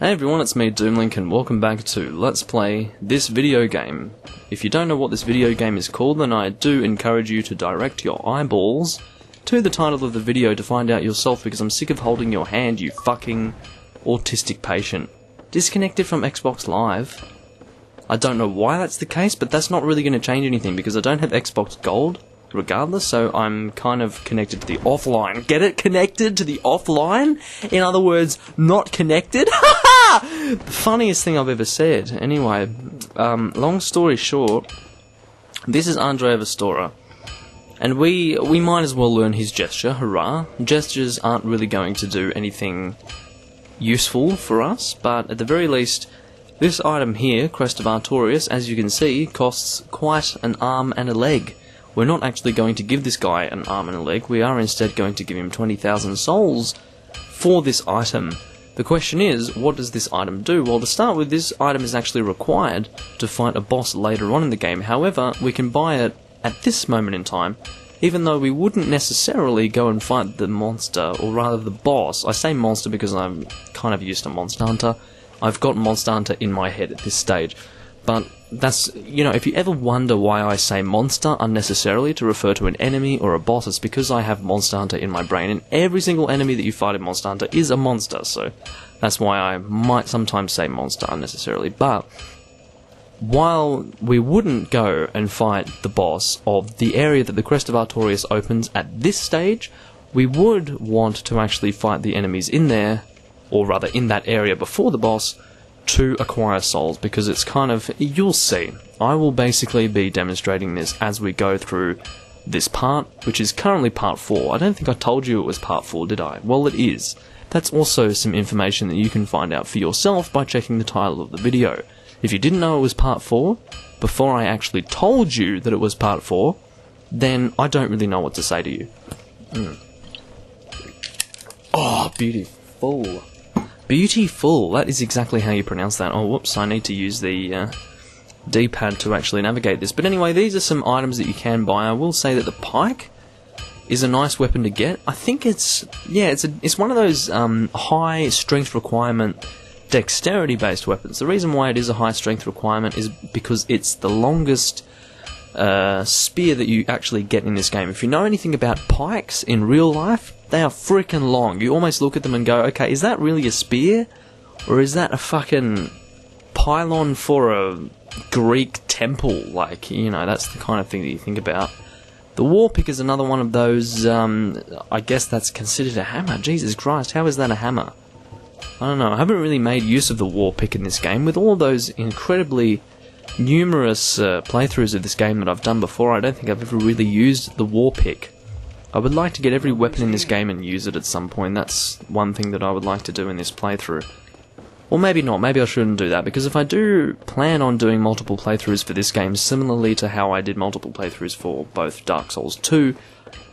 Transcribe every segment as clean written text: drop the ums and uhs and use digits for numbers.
Hey everyone, it's me Doomlink and welcome back to Let's Play this video game. If you don't know what this video game is called, then I do encourage you to direct your eyeballs to the title of the video to find out yourself, because I'm sick of holding your hand, you fucking autistic patient. Disconnected from Xbox Live. I don't know why that's the case, but that's not really going to change anything because I don't have Xbox Gold regardless, so I'm kind of connected to the offline. Get it? Connected to the offline? In other words, not connected? The funniest thing I've ever said. Anyway, long story short, this is Andre Vestora, and we might as well learn his gesture, hurrah. Gestures aren't really going to do anything useful for us, but at the very least, this item here, Crest of Artorias, as you can see, costs quite an arm and a leg. We're not actually going to give this guy an arm and a leg, we are instead going to give him 20,000 souls for this item. The question is, what does this item do? Well, to start with, this item is actually required to fight a boss later on in the game. However, we can buy it at this moment in time, even though we wouldn't necessarily go and fight the monster, or rather the boss. I say monster because I'm kind of used to Monster Hunter. I've got Monster Hunter in my head at this stage. But that's, you know, if you ever wonder why I say monster unnecessarily to refer to an enemy or a boss, it's because I have Monster Hunter in my brain, and every single enemy that you fight in Monster Hunter is a monster, so that's why I might sometimes say monster unnecessarily. But while we wouldn't go and fight the boss of the area that the Crest of Artorias opens at this stage, we would want to actually fight the enemies in there, or rather in that area before the boss, to acquire souls, because it's kind of, you'll see, I will basically be demonstrating this as we go through this part, which is currently part 4. I don't think I told you it was part 4, did I? Well, it is. That's also some information that you can find out for yourself by checking the title of the video. If you didn't know it was part 4, before I actually told you that it was part 4, then I don't really know what to say to you. Oh, beautiful. Beautiful, that is exactly how you pronounce that. Oh, whoops, I need to use the D-pad to actually navigate this. But anyway, these are some items that you can buy. I will say that the pike is a nice weapon to get. I think it's one of those high strength requirement dexterity-based weapons. The reason why it is a high strength requirement is because it's the longest spear that you actually get in this game. If you know anything about pikes in real life, they are freaking long. You almost look at them and go, okay, is that really a spear? Or is that a fucking pylon for a Greek temple? Like, you know, that's the kind of thing that you think about. The war pick is another one of those, I guess that's considered a hammer. Jesus Christ, how is that a hammer? I don't know, I haven't really made use of the war pick in this game. With all those incredibly numerous playthroughs of this game that I've done before, I don't think I've ever really used the war pick. I would like to get every weapon in this game and use it at some point. That's one thing that I would like to do in this playthrough. Or maybe not, maybe I shouldn't do that, because if I do plan on doing multiple playthroughs for this game, similarly to how I did multiple playthroughs for both Dark Souls 2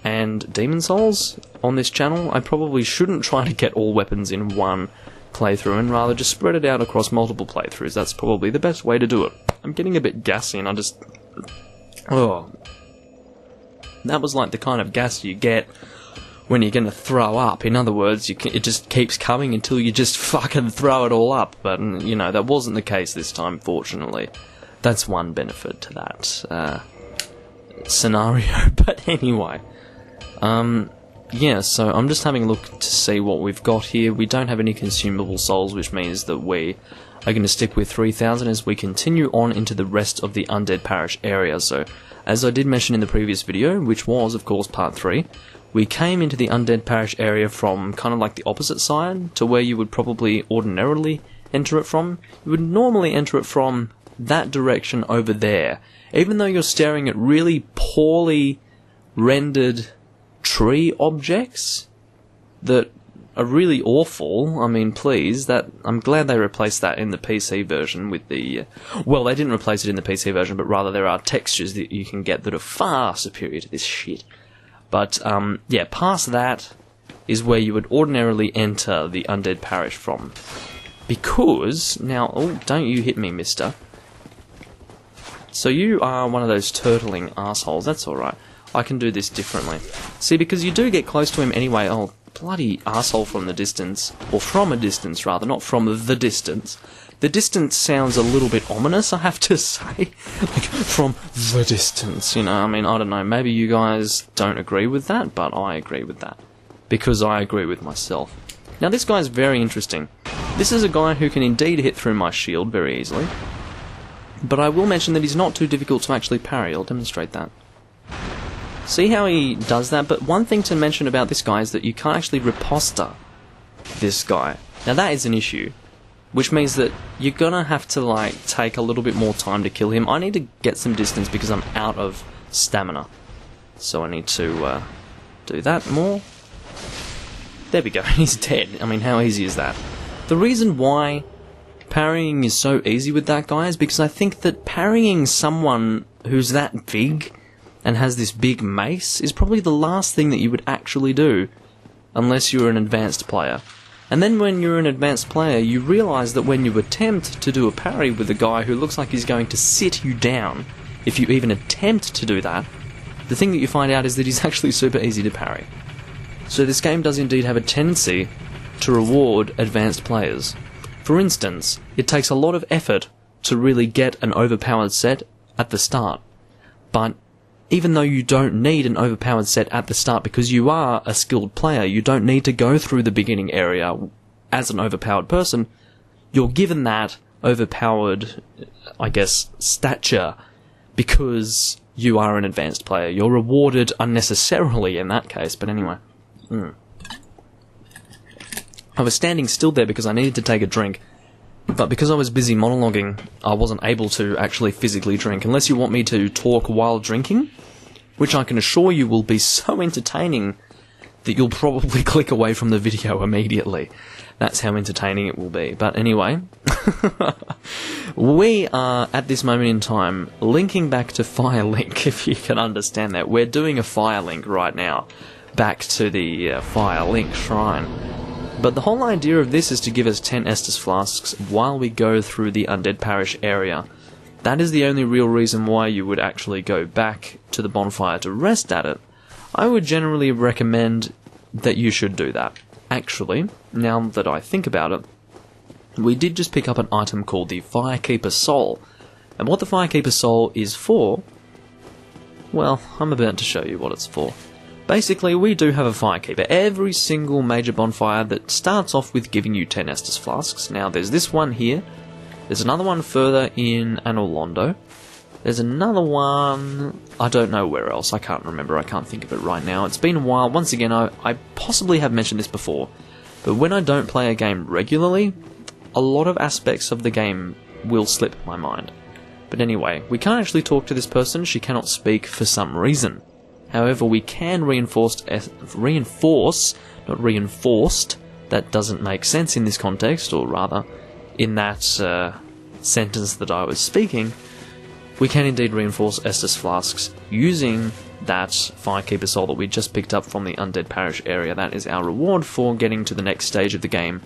and Demon Souls on this channel, I probably shouldn't try to get all weapons in one playthrough, and rather just spread it out across multiple playthroughs. That's probably the best way to do it. I'm getting a bit gassy and I just... oh... that was like the kind of gas you get when you're going to throw up. In other words, it just keeps coming until you just fucking throw it all up. But, you know, that wasn't the case this time, fortunately. That's one benefit to that scenario. But anyway, yeah, so I'm just having a look to see what we've got here. We don't have any consumable souls, which means that we are going to stick with 3,000 as we continue on into the rest of the Undead Parish area. So, as I did mention in the previous video, which was, of course, part 3, we came into the Undead Parish area from kind of like the opposite side to where you would probably ordinarily enter it from. You would normally enter it from that direction over there, even though you're staring at really poorly rendered tree objects that are really awful. I mean, please, I'm glad they replaced that in the PC version with the... well, they didn't replace it in the PC version, but rather there are textures that you can get that are far superior to this shit. But, yeah, past that is where you would ordinarily enter the Undead Parish from. Because, now, oh, don't you hit me, mister. So you are one of those turtling assholes, that's alright. I can do this differently. See, because you do get close to him anyway. Oh, bloody arsehole from the distance, or from a distance rather, not from the distance. The distance sounds a little bit ominous, I have to say. Like, from the distance, you know, I mean, I don't know, maybe you guys don't agree with that, but I agree with that. Because I agree with myself. Now this guy's very interesting. This is a guy who can indeed hit through my shield very easily. But I will mention that he's not too difficult to actually parry. I'll demonstrate that. See how he does that? But one thing to mention about this guy is that you can't actually riposta this guy. Now that is an issue. Which means that you're gonna have to, like, take a little bit more time to kill him. I need to get some distance because I'm out of stamina. So I need to do that more. There we go, he's dead. I mean, how easy is that? The reason why parrying is so easy with that guy is because I think that parrying someone who's that big and has this big mace is probably the last thing that you would actually do unless you're an advanced player. And then when you're an advanced player, you realise that when you attempt to do a parry with a guy who looks like he's going to sit you down, if you even attempt to do that, the thing that you find out is that he's actually super easy to parry. So this game does indeed have a tendency to reward advanced players. For instance, it takes a lot of effort to really get an overpowered set at the start. But even though you don't need an overpowered set at the start because you are a skilled player, you don't need to go through the beginning area as an overpowered person. You're given that overpowered, I guess, stature because you are an advanced player. You're rewarded unnecessarily in that case, but anyway. I was standing still there because I needed to take a drink, but because I was busy monologuing, I wasn't able to actually physically drink, unless you want me to talk while drinking, which I can assure you will be so entertaining that you'll probably click away from the video immediately. That's how entertaining it will be. But anyway, we are, at this moment in time, linking back to Firelink, if you can understand that. We're doing a Firelink right now, back to the Firelink Shrine. But the whole idea of this is to give us 10 Estus Flasks while we go through the Undead Parish area. That is the only real reason why you would actually go back to the bonfire to rest at it. I would generally recommend that you should do that. Actually, now that I think about it, we did just pick up an item called the Firekeeper Soul. And what the Firekeeper Soul is for, well, I'm about to show you what it's for. Basically, we do have a Firekeeper. Every single major bonfire that starts off with giving you 10 Estus Flasks. Now, there's this one here. There's another one further in Anolondo. There's another one, I don't know where else. I can't remember. I can't think of it right now. It's been a while. Once again, I possibly have mentioned this before. But when I don't play a game regularly, a lot of aspects of the game will slip my mind. But anyway, we can't actually talk to this person. She cannot speak for some reason. However, we can reinforce, not reinforced, that doesn't make sense in this context, or rather, in that sentence that I was speaking, we can indeed reinforce Estus Flasks using that Firekeeper Soul that we just picked up from the Undead Parish area. That is our reward for getting to the next stage of the game,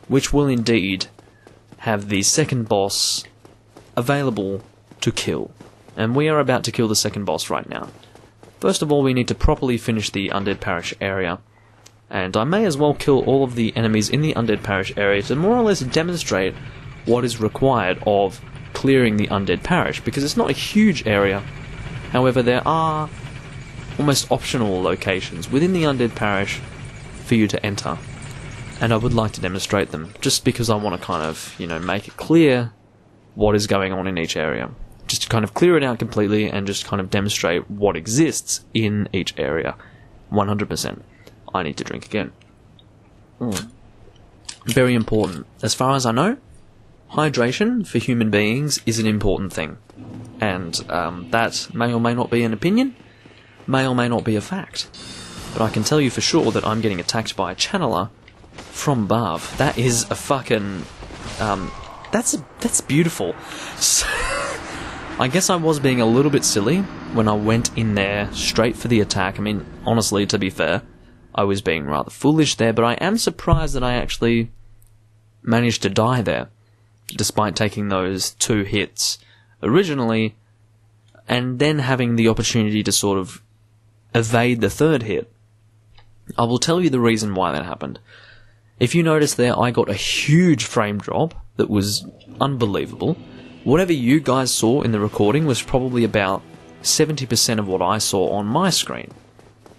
which will indeed have the second boss available to kill. And we are about to kill the second boss right now. First of all, we need to properly finish the Undead Parish area, and I may as well kill all of the enemies in the Undead Parish area to more or less demonstrate what is required of clearing the Undead Parish, because it's not a huge area. However, there are almost optional locations within the Undead Parish for you to enter, and I would like to demonstrate them, just because I want to kind of, you know, make it clear what is going on in each area. Just to kind of clear it out completely and just kind of demonstrate what exists in each area. 100%. I need to drink again. Very important. As far as I know, hydration for human beings is an important thing. And that may or may not be an opinion, may or may not be a fact. But I can tell you for sure that I'm getting attacked by a channeler from above. That is a fucking... that's beautiful. So, I guess I was being a little bit silly when I went in there straight for the attack. I mean, honestly, to be fair, I was being rather foolish there, but I am surprised that I actually managed to die there, despite taking those 2 hits originally, and then having the opportunity to sort of evade the 3rd hit. I will tell you the reason why that happened. If you notice there, I got a huge frame drop that was unbelievable. Whatever you guys saw in the recording was probably about 70% of what I saw on my screen.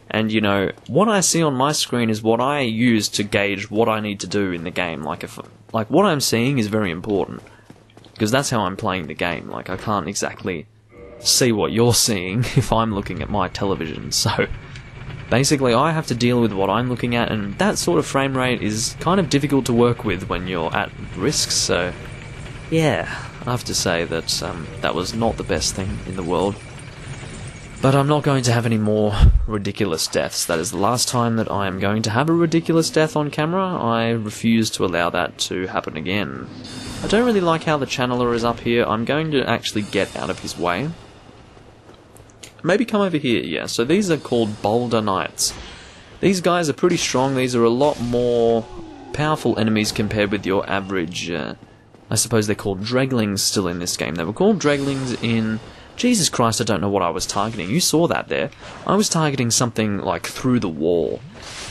And, you know, what I see on my screen is what I use to gauge what I need to do in the game. Like, what I'm seeing is very important, because that's how I'm playing the game. Like, I can't exactly see what you're seeing if I'm looking at my television. So, basically, I have to deal with what I'm looking at, and that sort of frame rate is kind of difficult to work with when you're at risk. So, yeah, I have to say that that was not the best thing in the world. But I'm not going to have any more ridiculous deaths. That is the last time that I am going to have a ridiculous death on camera. I refuse to allow that to happen again. I don't really like how the channeler is up here. I'm going to actually get out of his way. Maybe come over here, yeah. So these are called Boulder Knights. These guys are pretty strong. These are a lot more powerful enemies compared with your average... I suppose they're called Dreglings still in this game. They were called Dreglings in... Jesus Christ, I don't know what I was targeting. You saw that there. I was targeting something like through the wall.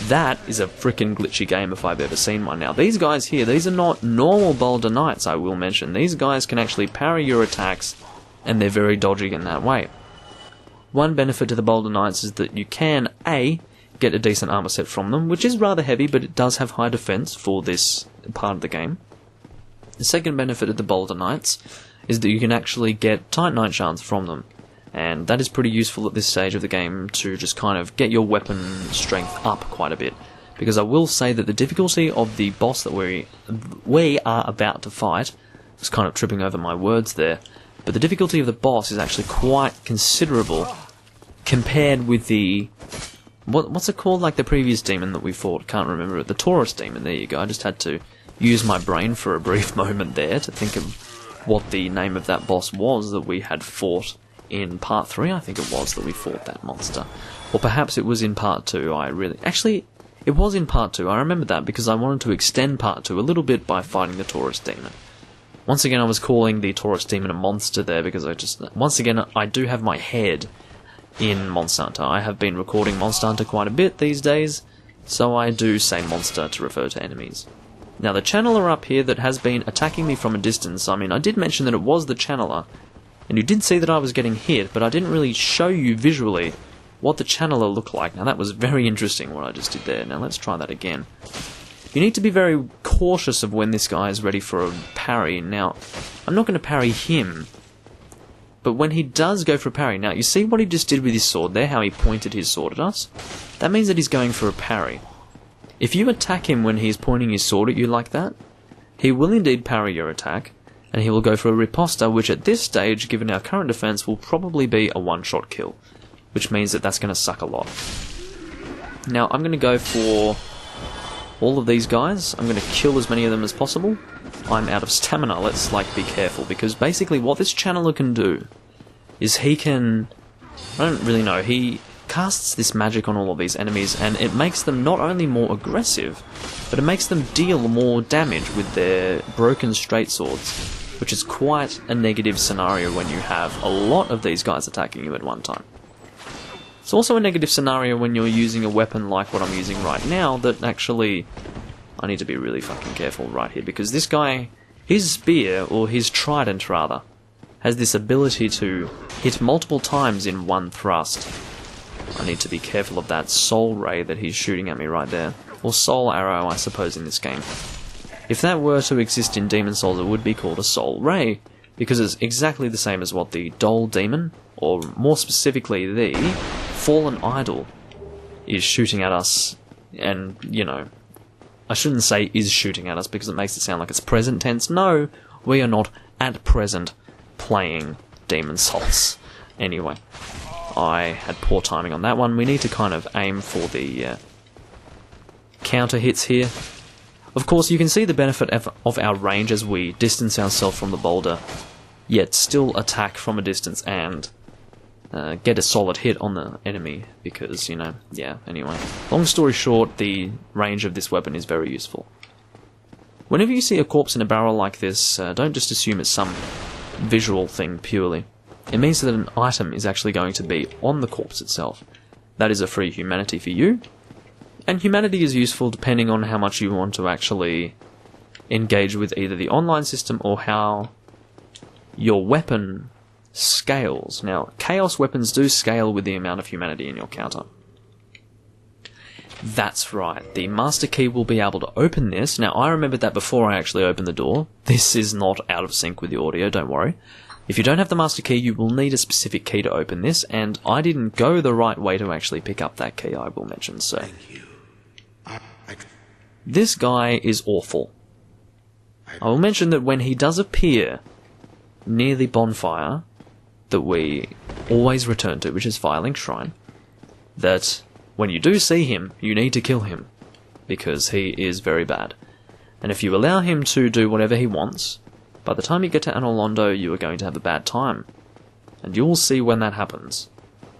That is a frickin' glitchy game if I've ever seen one. Now, these guys here, these are not normal Boulder Knights, I will mention. These guys can actually parry your attacks, and they're very dodgy in that way. One benefit to the Boulder Knights is that you can, A, get a decent armor set from them, which is rather heavy, but it does have high defense for this part of the game. The second benefit of the Boulder Knights is that you can actually get Titanite shards from them, and that is pretty useful at this stage of the game to just kind of get your weapon strength up quite a bit, because I will say that the difficulty of the boss that we are about to fight, I was kind of tripping over my words there, but the difficulty of the boss is actually quite considerable compared with the... What's it called? Like the previous demon that we fought, can't remember it, the Taurus demon, there you go. I just had to use my brain for a brief moment there to think of what the name of that boss was that we had fought in part 3, I think it was, that we fought that monster. Or perhaps it was in part 2, Actually, it was in part 2, I remember that, because I wanted to extend part 2 a little bit by fighting the Taurus demon. Once again, I was calling the Taurus demon a monster there, because once again, I do have my head in Monster Hunter. I have been recording Monster Hunter quite a bit these days, so I do say monster to refer to enemies. Now, the channeler up here that has been attacking me from a distance, I mean, I did mention that it was the channeler, and you did see that I was getting hit, but I didn't really show you visually what the channeler looked like. Now, that was very interesting what I just did there. Now, let's try that again. You need to be very cautious of when this guy is ready for a parry. Now, I'm not going to parry him, but when he does go for a parry... Now, you see what he just did with his sword there, how he pointed his sword at us? That means that he's going for a parry. If you attack him when he's pointing his sword at you like that, he will indeed parry your attack, and he will go for a riposta, which at this stage, given our current defense, will probably be a one-shot kill, which means that that's going to suck a lot. Now, I'm going to go for all of these guys. I'm going to kill as many of them as possible. I'm out of stamina. Let's, be careful, because basically what this channeler can do is he can... I don't really know, he casts this magic on all of these enemies, and it makes them not only more aggressive, but it makes them deal more damage with their broken straight swords, which is quite a negative scenario when you have a lot of these guys attacking you at one time. It's also a negative scenario when you're using a weapon like what I'm using right now that actually... I need to be really fucking careful right here, because this guy, his spear, or his trident rather, has this ability to hit multiple times in one thrust. I need to be careful of that soul ray that he's shooting at me right there. Or soul arrow, I suppose, in this game. If that were to exist in Demon Souls, it would be called a soul ray, because it's exactly the same as what the Dole Demon, or more specifically the Fallen Idol, is shooting at us, and, you know, I shouldn't say is shooting at us because it makes it sound like it's present tense. No, we are not at present playing Demon Souls. Anyway, I had poor timing on that one. We need to kind of aim for the counter hits here. Of course, you can see the benefit of our range as we distance ourselves from the boulder, yet still attack from a distance and get a solid hit on the enemy, because, you know, yeah, anyway. Long story short, the range of this weapon is very useful. Whenever you see a corpse in a barrel like this, don't just assume it's some visual thing purely. It means that an item is actually going to be on the corpse itself. That is a free humanity for you, And humanity is useful depending on how much you want to actually engage with either the online system or how your weapon scales. Now, chaos weapons do scale with the amount of humanity in your counter. That's right, the master key will be able to open this. Now, I remembered that before I actually opened the door. This is not out of sync with the audio, don't worry. If you don't have the master key, you will need a specific key to open this, and I didn't go the right way to actually pick up that key, I will mention, so. This guy is awful. I will mention that when he does appear near the bonfire that we always return to, which is Firelink Shrine, that when you do see him, you need to kill him, because he is very bad. And if you allow him to do whatever he wants, by the time you get to Anolondo, you are going to have a bad time. And you'll see when that happens.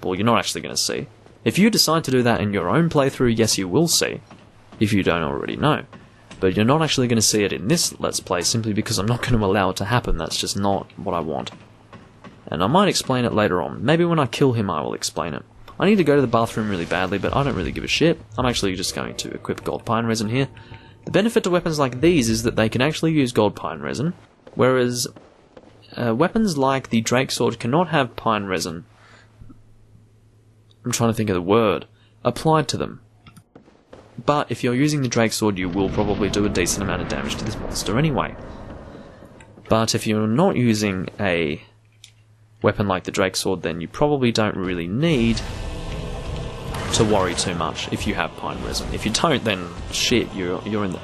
Well, you're not actually going to see. If you decide to do that in your own playthrough, yes, you will see, if you don't already know. But you're not actually going to see it in this Let's Play, simply because I'm not going to allow it to happen. That's just not what I want. And I might explain it later on. Maybe when I kill him, I will explain it. I need to go to the bathroom really badly, but I don't really give a shit. I'm actually just going to equip gold pine resin here. The benefit to weapons like these is that they can actually use gold pine resin, whereas weapons like the Drake Sword cannot have pine resin, I'm trying to think of the word, applied to them. But if you're using the Drake Sword, you will probably do a decent amount of damage to this monster anyway. But if you're not using a weapon like the Drake Sword, then you probably don't really need to worry too much if you have pine resin. If you don't, then shit, you're in the...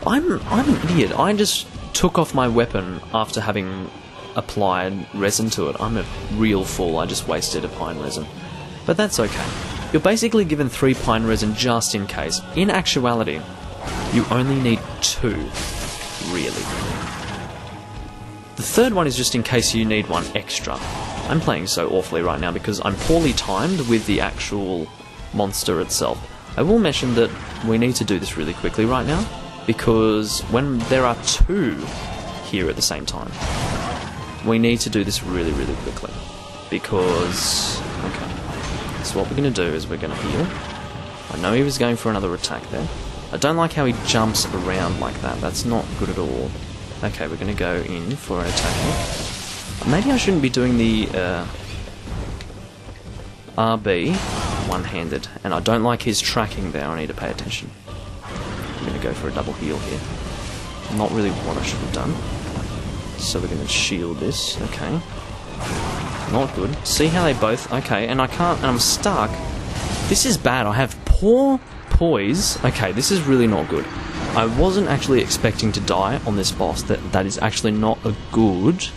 I'm an idiot. I just took off my weapon after having applied resin to it. I'm a real fool. I just wasted a pine resin. But that's okay. You're basically given 3 pine resin just in case. In actuality, you only need 2, really. The third one is just in case you need one extra. I'm playing so awfully right now because I'm poorly timed with the actual monster itself. I will mention that we need to do this really quickly right now, because when there are 2 here at the same time, we need to do this really, really quickly. Because, okay, so what we're going to do is we're going to heal. I know he was going for another attack there. I don't like how he jumps around like that. That's not good at all. Okay, we're going to go in for an attack here. Maybe I shouldn't be doing the RB one-handed, and I don't like his tracking there. I need to pay attention. I'm going to go for a double heal here. Not really what I should have done. So we're going to shield this. Okay. Not good. See how they both... Okay, and I can't... And I'm stuck. This is bad. I have poor poise. Okay, this is really not good. I wasn't actually expecting to die on this boss. That is actually not a good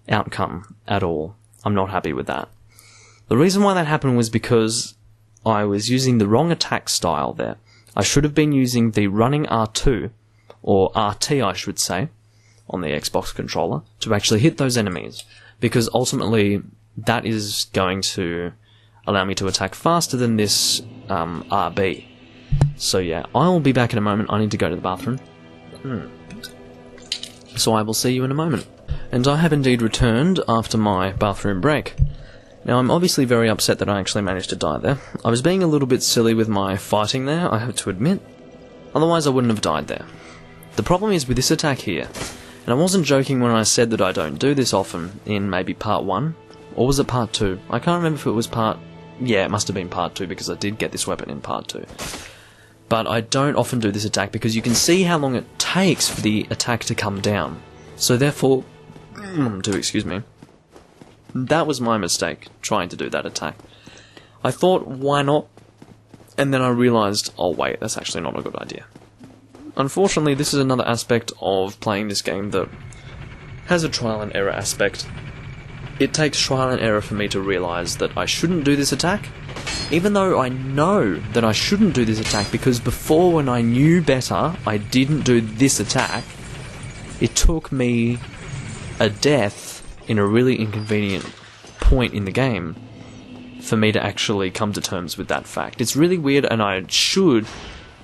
outcome at all. I'm not happy with that. The reason why that happened was because I was using the wrong attack style there. I should have been using the running R2, or RT I should say, on the Xbox controller, to actually hit those enemies. Because ultimately, that is going to allow me to attack faster than this RB. So yeah, I'll be back in a moment. I need to go to the bathroom. So I will see you in a moment. And I have indeed returned after my bathroom break. Now, I'm obviously very upset that I actually managed to die there. I was being a little bit silly with my fighting there, I have to admit. Otherwise, I wouldn't have died there. The problem is with this attack here, and I wasn't joking when I said that I don't do this often in maybe part 1, or was it part 2? I can't remember if it was part... Yeah, it must have been part 2 because I did get this weapon in part 2. But I don't often do this attack because you can see how long it takes for the attack to come down. So therefore... excuse me. That was my mistake, trying to do that attack. I thought, why not? And then I realised, oh wait, that's actually not a good idea. Unfortunately, this is another aspect of playing this game that has a trial and error aspect. It takes trial and error for me to realise that I shouldn't do this attack, even though I know that I shouldn't do this attack because before, when I knew better, I didn't do this attack. It took me a death in a really inconvenient point in the game for me to actually come to terms with that fact. It's really weird, and I should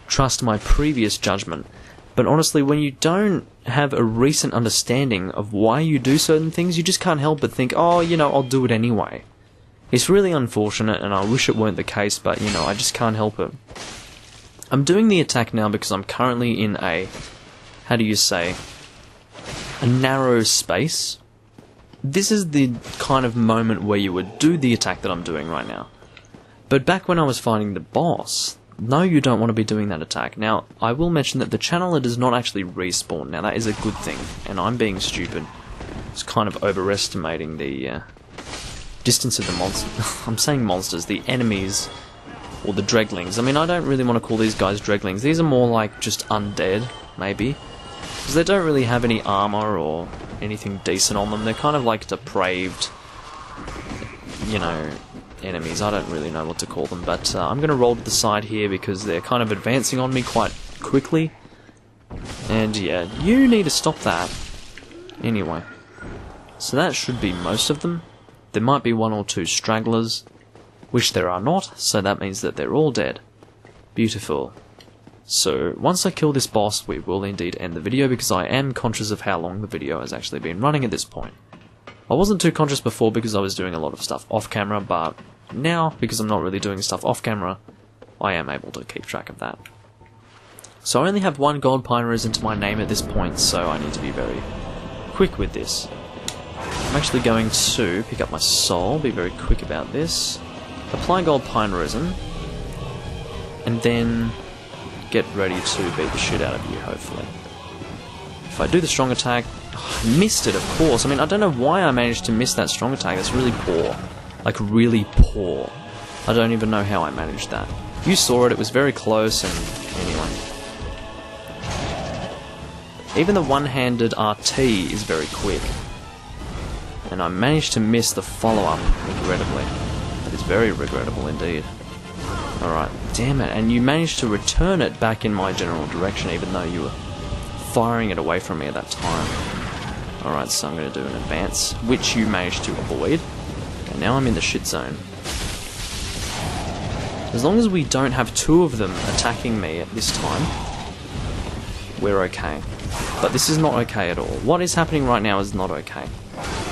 trust my previous judgment. But honestly, when you don't have a recent understanding of why you do certain things, you just can't help but think, oh, you know, I'll do it anyway. It's really unfortunate, and I wish it weren't the case, but, you know, I just can't help it. I'm doing the attack now because I'm currently in a, how do you say, a narrow space. This is the kind of moment where you would do the attack that I'm doing right now. But back when I was fighting the boss, no, you don't want to be doing that attack. Now, I will mention that the channeler does not actually respawn. Now, that is a good thing, and I'm being stupid. It's kind of overestimating the distance of the monsters. I'm saying monsters, the enemies, or the dreglings. I mean, I don't really want to call these guys dreglings. These are more like just undead, maybe. Because they don't really have any armor or anything decent on them. They're kind of like depraved, you know, enemies. I don't really know what to call them, but I'm going to roll to the side here because they're kind of advancing on me quite quickly. And yeah, you need to stop that. Anyway, so that should be most of them. There might be one or two stragglers, which there are not, so that means that they're all dead. Beautiful. So, once I kill this boss, we will indeed end the video, because I am conscious of how long the video has actually been running at this point. I wasn't too conscious before because I was doing a lot of stuff off camera, but now, because I'm not really doing stuff off camera, I am able to keep track of that. So I only have one gold pine resin to my name at this point, so I need to be very quick with this. I'm actually going to pick up my soul, be very quick about this, apply gold pine resin, and then get ready to beat the shit out of you, hopefully. If I do the strong attack, I missed it, of course. I mean, I don't know why I managed to miss that strong attack. That's really poor. Like, really poor. I don't even know how I managed that. You saw it, it was very close, and anyway. Even the one-handed RT is very quick. And I managed to miss the follow-up, regrettably. That is very regrettable indeed. Alright, damn it, and you managed to return it back in my general direction even though you were firing it away from me at that time. Alright, so I'm going to do an advance, which you managed to avoid. And now I'm in the shit zone. As long as we don't have two of them attacking me at this time, we're okay. But this is not okay at all. What is happening right now is not okay.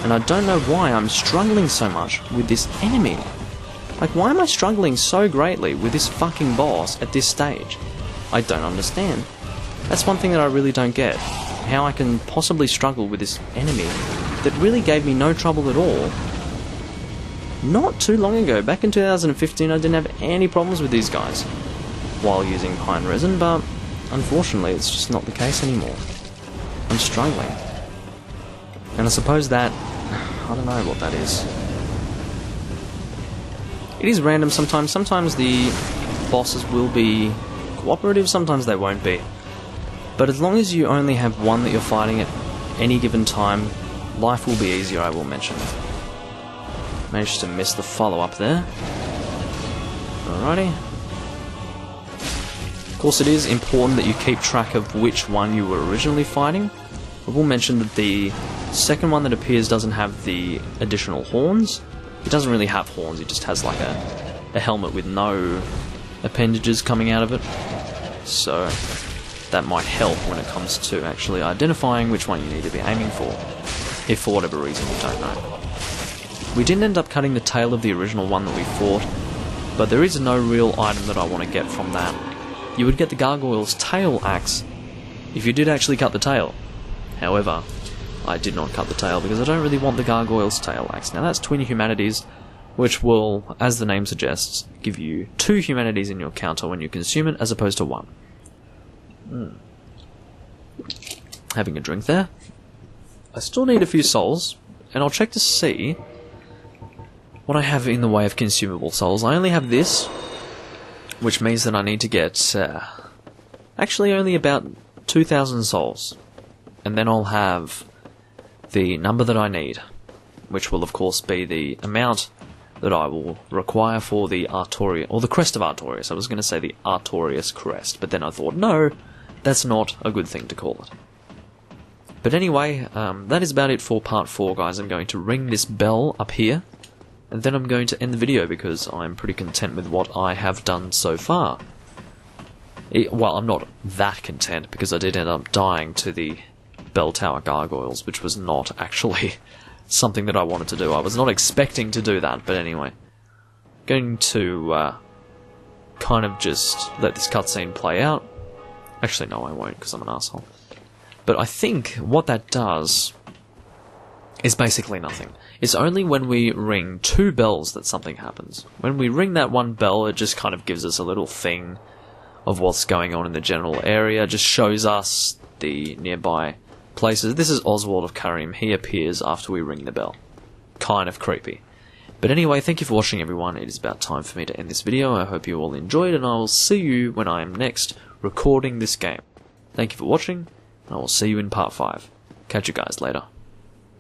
And I don't know why I'm struggling so much with this enemy. Like, why am I struggling so greatly with this fucking boss at this stage? I don't understand. That's one thing that I really don't get. How I can possibly struggle with this enemy that really gave me no trouble at all. Not too long ago, back in 2015, I didn't have any problems with these guys while using pine resin, but unfortunately it's just not the case anymore. I'm struggling. And I suppose that, I don't know what that is. It is random sometimes. Sometimes the bosses will be cooperative, sometimes they won't be. But as long as you only have one that you're fighting at any given time, life will be easier, I will mention. Managed to miss the follow-up there. Alrighty. Of course, it is important that you keep track of which one you were originally fighting. I will mention that the second one that appears doesn't have the additional horns. It doesn't really have horns, it just has like a helmet with no appendages coming out of it. So that might help when it comes to actually identifying which one you need to be aiming for, if for whatever reason you don't know. We didn't end up cutting the tail of the original one that we fought, but there is no real item that I want to get from that. You would get the Gargoyles' tail axe if you did actually cut the tail. However, I did not cut the tail because I don't really want the Gargoyles' tail axe. Now that's twin humanities, which will, as the name suggests, give you 2 humanities in your counter when you consume it, as opposed to 1. Having a drink there. I still need a few souls, and I'll check to see what I have in the way of consumable souls. I only have this, which means that I need to get actually only about 2,000 souls, and then I'll have the number that I need, which will of course be the amount that I will require for the Artorias, or the Crest of Artorias. I was going to say the Artorias Crest, but then I thought, no, that's not a good thing to call it. But anyway, that is about it for part 4, guys. I'm going to ring this bell up here, and then I'm going to end the video because I'm pretty content with what I have done so far. Well, I'm not that content, because I did end up dying to the Bell Tower Gargoyles, which was not actually something that I wanted to do. I was not expecting to do that, but anyway. going to kind of just let this cutscene play out. Actually, no, I won't, because I'm an asshole. But I think what that does is basically nothing. It's only when we ring 2 bells that something happens. When we ring that 1 bell, it just kind of gives us a little thing of what's going on in the general area, just shows us the nearby places. This is Oswald of Karim. He appears after we ring the bell. Kind of creepy. But anyway, thank you for watching, everyone. It is about time for me to end this video. I hope you all enjoyed, and I will see you when I am next recording this game. Thank you for watching, and I will see you in part 5. Catch you guys later.